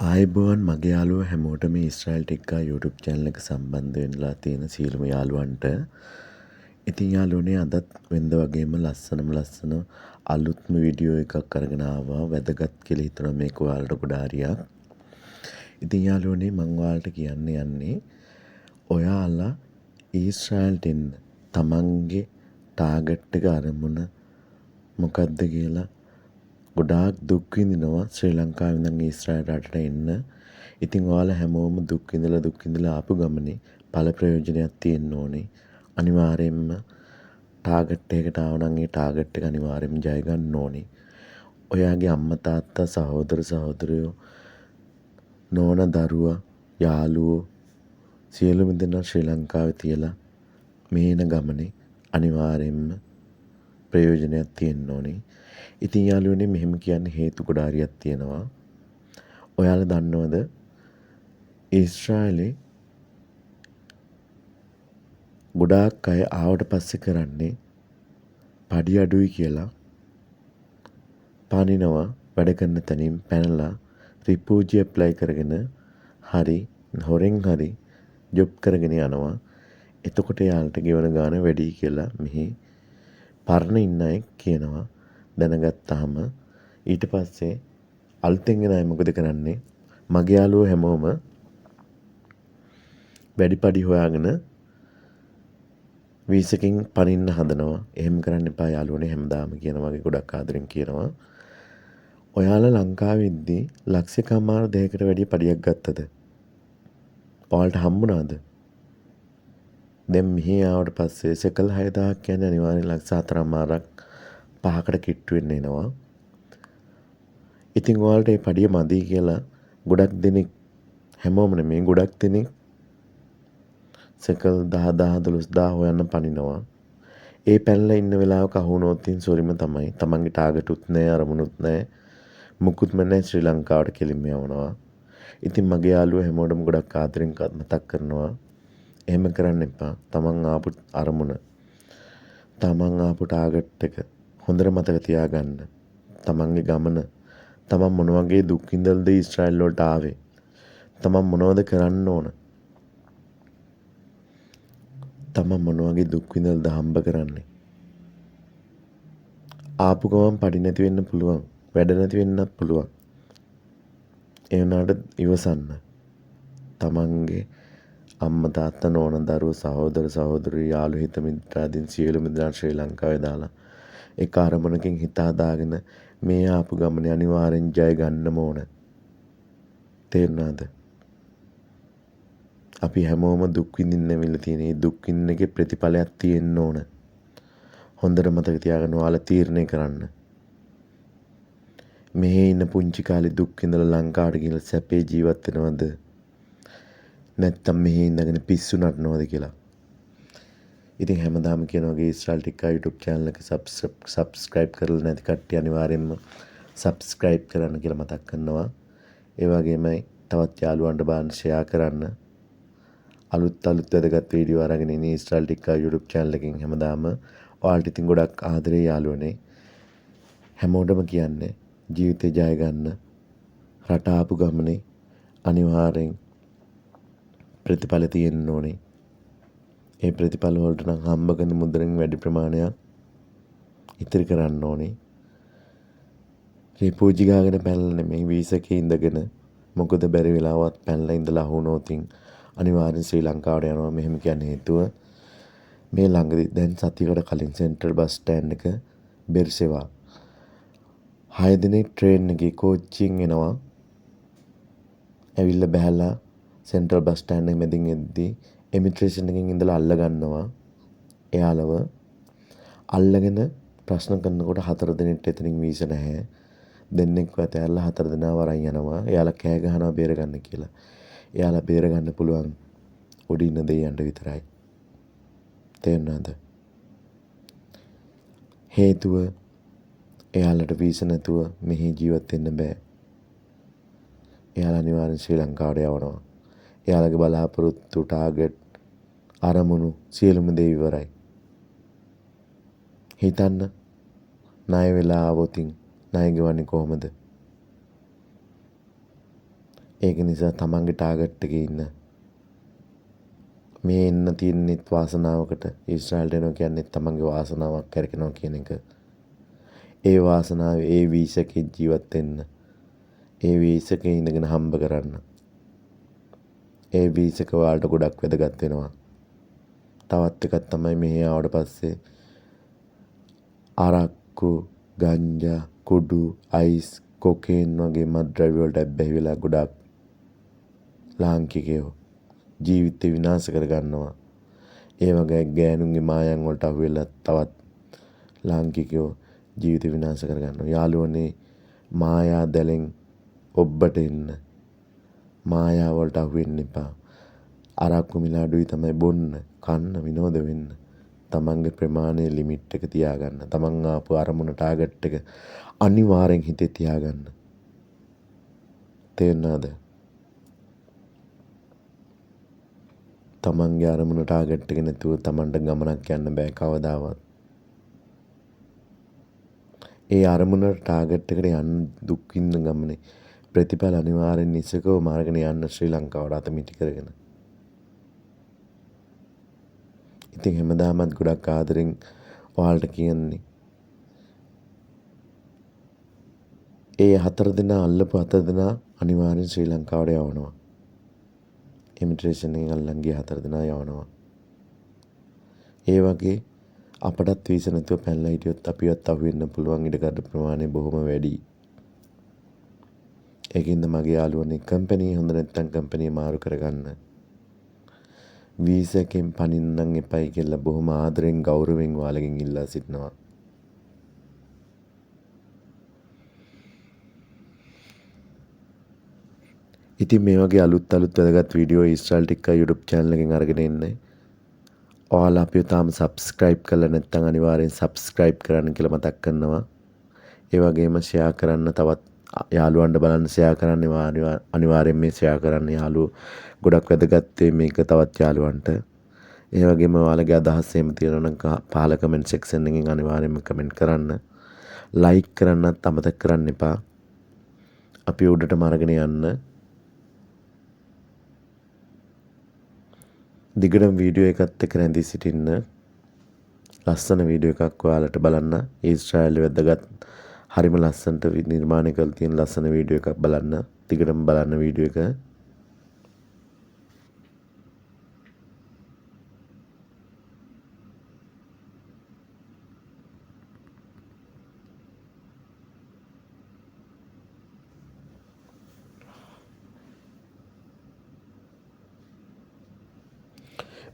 ආයුබෝවන් මගේ යාළුවෝ හැමෝටම ඊශ්‍රායල් ටික්කා YouTube channel එක සම්බන්ධ වෙලා තියෙන සියලුම යාළුවන්ට. ඉතින් යාළුවනේ අදත් වෙනද වගේම ලස්සන අලුත්ම වීඩියෝ එකක් අරගෙන ආවා. වැදගත් කියලා හිතනවා මේක ඔයාලට ගොඩාක් හරියක්. ඉතින් යාළුවනේ මම ඔයාලට කියන්න යන්නේ ඔයාලා ඊශ්‍රායල්ට එන්න තමන්ගේ ටාගට් එක අරමුණ මොකක්ද කියලා ගොඩාක් දුක් විඳිනවා ශ්‍රී ලංකාවේ ඉඳන් ඊශ්‍රායල් රටට එන්න. ඉතින් ඔයාලා හැමෝම දුක් විඳලා ආපු ගමනේ ඵල ප්‍රයෝජනයක් තියෙන්න ඕනේ. අනිවාර්යයෙන්ම ටාගට් එකකට ආව නම් ඒ ටාගට් එක අනිවාර්යයෙන්ම ජය ගන්න ඕනේ. ඔයාගේ අම්මා තාත්තා සහෝදර සහෝදරයෝ නෝනා දරුවා යාළුවෝ සියලුම දෙනා ශ්‍රී ලංකාවේ තියලා මේ එන ගමනේ අනිවාර්යයෙන්ම ප්‍රයෝජනයක් තියෙන්න ඕනේ. ඉතින් යාළුවනේ මෙහෙම කියන්නේ හේතු ගොඩාක් හරියක් තියෙනවා. ඔයාලා දන්නවද ඊශ්‍රායලේ ගොඩාක් අය ආවට පස්සේ කරන්නේ පඩි අඩුයි කියලා පනිනවා වැඩ කරන තැනින් පැනලා රිපූජි ඇප්ලයි කරගෙන හරි හොරෙන් හරි ජොබ් කරගෙන යනවා. එතකොට යාළුවට ගෙවන ගාණ වැඩි කියලා මෙහි පරණ ඉන්න අය කියනවා. දැනගත්තාම ඊට පස්සේ අලුතෙන් එන අය මොකද කරන්නේ? මගේ යාළුවෝ හැමෝම වැඩි පඩි හොයාගෙන වීසකින් පනින්න හදනවා. එහෙම කරන්න එපා යාළුවනේ හැමදාම කියනවා වගේ ගොඩක් ආදරෙන් කියනවා. ඔයාලා ලංකාවේ ඉද්දී ලක්ෂකමාර දෙයකට වැඩිය පඩියක් ගත්තද? ඔයාලට හම්බුණාද? දැන් මෙහි ආවට පස්සේ සෙකල් 6000ක් කියන්නේ අනිවාර්යෙන් ලක්ෂ 4මාරක් 5කට කිට්ටු වෙන්න එනවා. ඉතින් ඔයාලට මේ පඩිය මදි කියලා ගොඩක් දෙනෙක් හැමෝම නෙමෙයි ගොඩක් දෙනෙක් සෙකල් 10,000 12,000 හොයන්න පනිනවා. ඒ පැනලා ඉන්න වෙලාවක අහුනොත් සොරිම තමයි. තමන්ගේ ටාගට් උත් නැහැ අරමුණුත් නැහැ. මුකුත්ම නැහැ ශ්‍රී ලංකාවට කෙලින්ම යවනවා. ඉතින් මගේ යාළුවෝ හැමෝටම ගොඩක් ආදරෙන් මතක් කරනවා. එහෙම කරන්න එපා. තමන් ආපු අරමුණ තමන් ආපු ටාගට් එක හොඳට මතක තියාගන්න. තමන්ගේ ගමන තමන් මොන වගේ දුක් විඳලාද ඊශ්‍රායල් වලට ආවේ? තමන් මොනවද කරන්න ඕන? තමන් මොන වගේ දුක් විඳලාද හම්බ කරන්නේ? ආපු ගමන් පඩි නැති වෙන්න පුළුවන්. වැඩ නැති වෙන්නත් පුළුවන්. ඒ වුණාට ඉවසන්න. තමන්ගේ අම්මා තාත්තා නෝනා දරුවෝ සහෝදර සහෝදරයෝ යාළු හිත මිත්‍රාදීන් සියලුම දෙනා ශ්‍රී ලංකාවේ දාලා එක අරමුණකින් හිත හදාගෙන මේ ආපු ගමනේ අනිවාර්යෙන් ජය ගන්නම ඕන. තේරුණාද? අපි හැමෝම දුක් විඳින්න ඇවිල්ලා තියෙන. මේ දුක් විඳින එකේ ප්‍රතිඵලයක් තියෙන්න ඕන. හොඳට මතක තියාගන්න ඔයාලා තීරණය කරන්න. මෙහි ඉන්න පුංචි කාලේ දුක් විඳලා ලංකාවට ගිහලා සැපේ ජීවත් වෙනවද? නැත්තම් මෙහි ඉඳගෙන පිස්සු නටනවද කියලා. ඉතින් හැමදාම කියන වගේ ඊශ්‍රායල් ටික්කා YouTube channel එක subscribe කරලා නැති කට්ටිය අනිවාර්යෙන්ම subscribe කරන්න කියලා මතක් කරනවා. ඒ වගේමයි තවත් යාළුවන්ට බාන්න share කරන්න. අලුත් වැදගත් වීඩියෝ අරගෙන ඉන්නේ ඊශ්‍රායල් ටික්කා YouTube channel එකෙන් හැමදාම ඔයාලට ඉතින් ගොඩක් ආදරේ යාළුවනේ. හැමෝටම කියන්නේ ජීවිතේ ජය ගන්න රට ආපු ගමනේ අනිවාර්යෙන් ප්‍රතිඵල තියෙන්න ඕනේ. ඒ ප්‍රතිඵල වලට නම් හම්බ කරන මුදලින් වැඩි ප්‍රමාණයක් ඉතිරි කරන්න ඕනේ. රිපූජි ගාගෙන පැනලා නෙමෙයි වීසකේ ඉඳගෙන මොකද බැරි වෙලාවත් පැනලා ඉඳලා අහුනොතින් අනිවාර්යෙන් ශ්‍රී ලංකාවට යනවා. මෙහෙම කියන්නේ හේතුව මේ ළඟදී දැන් සතියකට කලින් සෙන්ට්‍රල් බස් ස්ටෑන්ඩ් එක බෙර්සෙවා 6 දිනක් ට්‍රේන් එකේ කෝච්චියෙන් එනවා. ඇවිල්ලා බහැලා සෙන්ට්‍රල් බස් ස්ටෑන්ඩ් එක මැදින් එද්දී ඉමිග්‍රේෂන් එකකින් ඉඳලා අල්ල ගන්නවා. එයාලව අල්ලගෙන ප්‍රශ්න කරනකොට 4 දිනට එතනින් වීසා නැහැ. දෙන්නෙක්ව ඇතැරලා 4 දෙනා වරන් යනවා. එයාලා කෑ ගහනවා බේරගන්න කියලා. එයාලා බේරගන්න පුළුවන් උඩින්න දෙයියන්ට විතරයි. තේරුණාද? හේතුව එයාලට වීසා නැතුව මෙහි ජීවත් වෙන්න බෑ. එයාලා අනිවාර්යෙන් ශ්‍රී ලංකාවට යවනවා. එයාලගේ බලාපොරොත්තු ටාගට් අරමුණු සියලුම දේ ඉවරයි. හිතන්න ණය වෙලා ආවොතින් ණය ගෙවන්නේ කොහොමද? ඒක නිසා තමන්ගේ ටාගට් එකේ ඉන්න. මේ එන්න තියෙනෙත් වාසනාවකට. ඊශ්‍රායලට එනවා කියන්නේ තමන්ගේ වාසනාවක් කරකිනවා කියන එක. ඒ වාසනාව ඒ වීසකේ ජීවත් වෙන්න. ඒ වීසකේ ඉඳගෙන හම්බ කරන්න. ඒ වීසක ඔයාලට ගොඩක් වැදගත් වෙනවා. තවත් එකක් තමයි මෙහි ආවට පස්සේ අරක්කු, ගංජා, කුඩු, අයිස්, කොකේන් වගේ මත්ද්‍රව්‍ය වලට ඇබ්බැහි වෙලා ගොඩක් ලාංකිකයෝ ජීවිතේ විනාශ කරගන්නවා. ඒ වගේ ගෑනුන්ගේ මායම් වලට අහු වෙලා තවත් ලාංකිකයෝ ජීවිත විනාශ කරගන්නවා. යාළුවනේ මායා දැලෙන් ඔබ්බට එන්න. මායා වලට අහු වෙන්න එපා. අරක්කු මිල අඩුයි තමයි බොන්න, කන්න, විනෝද වෙන්න. තමන්ගේ ප්‍රමාණය ලිමිට් එක තියාගන්න. තමන් ආපු අරමුණ ටාගට් එක අනිවාර්යෙන් හිතේ තියාගන්න. තේරුණාද? තමන්ගේ අරමුණ ටාගට් එක නැතුව තමන්ට ගමනක් යන්න බෑ කවදාවත්. ඒ අරමුණ ටාගට් එකට යන්න දුක් විඳින ගමනේ ප්‍රතිඵල අනිවාර්යෙන් නිසකව මාර්ගන යන්න ශ්‍රී ලංකාවට අත මිටි කරගෙන. ඉතින් හැමදාමත් ගොඩක් ආදරෙන් ඔයාලට කියන්නේ ඒ 4 දෙනා අල්ලපු 4 දෙනා අනිවාර්යෙන් ශ්‍රී ලංකාවට යවනවා. ඉමිග්‍රේෂන් එකෙන් අල්ලන් ගිය 4 දෙනා යවනවා. ඒ වගේ අපටත් වීසා නැතුව පැනලා හිටියොත් අපිවත් අහු වෙන්න පුළුවන් ඉඩකඩ ප්‍රමාණය බොහොම වැඩි. ඒකින්ද මගේ යාළුවනේ කම්පැනි හොඳ නැත්නම් කම්පැනි මාරු කරගන්න. වීසා එකෙන් පනින්නම් එපයි කියලා බොහොම ආදරෙන් ගෞරවයෙන් ඔයාලගෙන් ඉල්ලා සිටිනවා. ඉතින් මේ වගේ අලුත් වැදගත් වීඩියෝ ඊශ්‍රායල් ටික්කා YouTube channel එකෙන් අරගෙන එන්නේ. ඔයාලා අපිව තාම subscribe කරලා නැත්නම් අනිවාර්යෙන් subscribe කරන්න කියලා මතක් කරනවා. ඒ වගේම share කරන්න තවත් යාළුවන්ට බලන්න share කරන්න අනිවාර්යෙන් මේ share කරන්න යාළුවෝ ගොඩක් වැදගත් මේක තවත් යාළුවන්ට. ඒ වගේම ඔයාලගේ අදහස් එහෙම තියෙනවා නම් පහළ comment section එකෙන් අනිවාර්යෙන්ම comment කරන්න. like කරන්නත් අමතක කරන්න එපා. අපි උඩටම අරගෙන යන්න. දිගටම වීඩියෝ එකත් එක්ක රැඳී සිටින්න. ලස්සන වීඩියෝ එකක් ඔයාලට බලන්න. ඊශ්‍රායල් වැදගත් හරිම ලස්සනට නිර්මාණය කරලා තියෙන ලස්සන වීඩියෝ එකක් බලන්න. දිගටම බලන්න වීඩියෝ එක.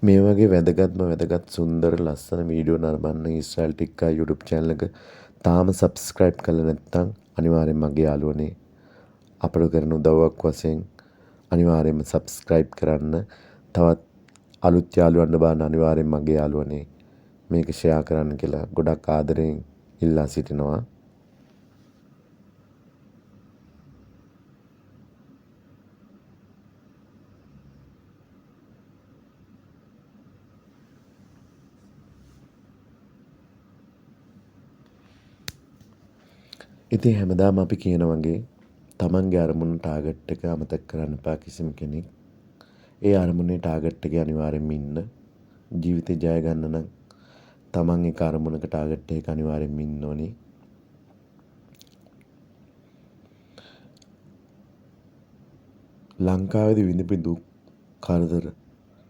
මේ වගේ වැදගත් සුන්දර ලස්සන වීඩියෝ නරඹන්න ඊශ්‍රායල් ටික්කා YouTube channel එක තාම subscribe කරලා නැත්නම් අනිවාර්යෙන් මගේ යාළුවනේ අපට කරන උදව්වක් වශයෙන් අනිවාර්යෙන්ම subscribe කරන්න. තවත් අලුත් යාළුවන්ට බලන්න අනිවාර්යෙන් මගේ යාළුවනේ මේක share කරන්න කියලා ගොඩක් ආදරෙන් ඉල්ලා සිටිනවා. ඉතින් හැමදාම අපි කියන වගේ තමන්ගේ අරමුණ ටාගට් එක අමතක කරන්න එපා කිසිම කෙනෙක්. ඒ අරමුණේ ටාගට් එකේ අනිවාර්යෙන්ම ඉන්න. ජීවිතේ ජය ගන්න නම් තමන් එක අරමුණක ටාගට් එකක අනිවාර්යෙන්ම ඉන්න ඕනේ. ලංකාවේදී විඳපු දුක්, කරදර,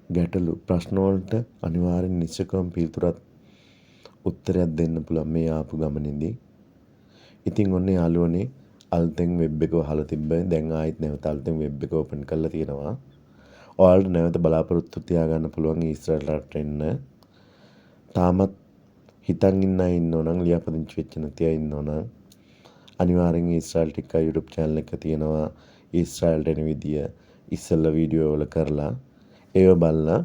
ගැටලු, ප්‍රශ්න වලට අනිවාර්යෙන් නිශ්චකවම පිළිතුරක් උත්තරයක් දෙන්න පුළුවන් මේ ආපු ගමනේදී. ඉතින් ඔන්න යාළුවනේ අලුතෙන් වෙබ් එක වහලා තිබ්බේ. දැන් ආයෙත් නැවත අලුතෙන් වෙබ් එක ඕපන් කරලා තියෙනවා. ඔයාලට නැවත බලාපොරොත්තු තියාගන්න පුළුවන් ඊශ්‍රායලට එන්න. තාමත් හිතන් ඉන්න අය ඉන්නෝ නම් ලියාපදිංචි වෙච්ච නැති අය ඉන්නෝ නම් අනිවාර්යෙන් ඊශ්‍රායල් ටික්කා YouTube channel එක තියෙනවා. ඊශ්‍රායල්ට එන විදිය ඉස්සෙල්ලා වීඩියෝ වල කරලා ඒව බලලා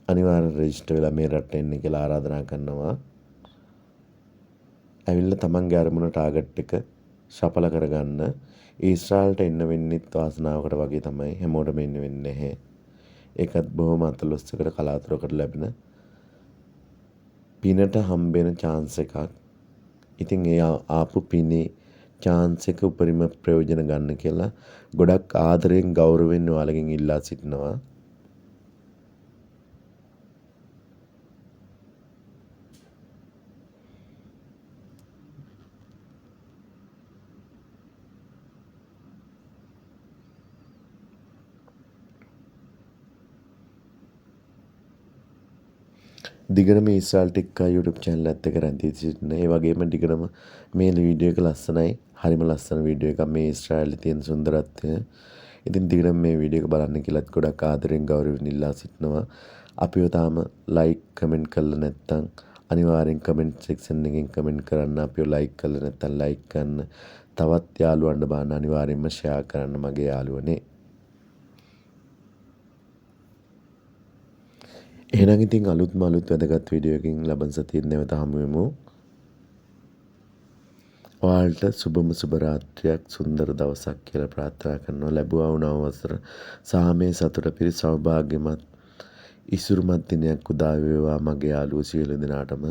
අනිවාර්යෙන් රෙජිස්ටර් වෙලා මේ රටට එන්න කියලා ආරාධනා කරනවා. ඇවිල්ලා තමන්ගේ අරමුණ ටාගට් එක සඵල කරගන්න. ඊශ්‍රායල්ට එන්න වෙන්නෙත් වාසනාවකට වගේ තමයි. හැමෝටම එන්න වෙන්නේ නැහැ. ඒකත් බොහොම අතලොස්සකට කලාතුරකට ලැබෙන පිනට හම්බෙන chance එකක්. ඉතින් ඒ ආපු පිනේ chance එක උපරිම ප්‍රයෝජන ගන්න කියලා ගොඩක් ආදරයෙන් ගෞරවයෙන් ඔයාලගෙන් ඉල්ලා සිටිනවා. දිගටම ඊස්රාල් ටික්කා YouTube channel එකත් එක්ක රැඳී සිටින්න. ඒ වගේම දිගටම මේ වීඩියෝ එක ලස්සනයි. හරිම ලස්සන වීඩියෝ එකක් මේ ඊස්රායලයේ තියෙන සුන්දරත්වය. ඉතින් දිගටම මේ වීඩියෝ එක බලන්න කියලාත් ගොඩක් ආදරෙන් ගෞරවයෙන් ඉල්ලා සිටිනවා. අපිව තාම like comment කරලා නැත්නම් අනිවාර්යෙන් comment section එකෙන් comment කරන්න. අපිව like කරලා නැත්නම් like කරන්න. තවත් යාළුවන්ට බලන්න අනිවාර්යෙන්ම share කරන්න මගේ යාළුවනේ. එහෙනම් ඉතින් අලුත් වැදගත් වීඩියෝ එකකින් ලබන සතියේ නැවත හමු වෙමු. ඔයාලට සුබ රාත්‍රියක් සුන්දර දවසක් කියලා ප්‍රාර්ථනා කරනවා. ලැබුවා වුණ අවසර සාමයේ සතුට පිරි සෞභාග්‍යමත් ඉසුරුමත් දිනයක් උදා වේවා මගේ යාළුවෝ සියලු දෙනාටම.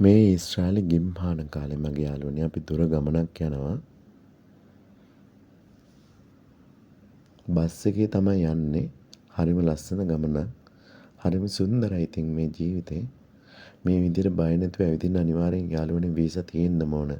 මේ ඊශ්‍රායලේ ගිම්හාන කාලේ මගේ යාළුවනේ අපි දුර ගමනක් යනවා. බස් එකේ තමයි යන්නේ. හරිම ලස්සන ගමනක්. හරිම සුන්දරයි ඉතින් මේ ජීවිතේ. මේ විදිහට බය නැතුව ඇවිදින්න අනිවාර්යෙන් යාළුවනේ වීසා තියෙන්න ඕන.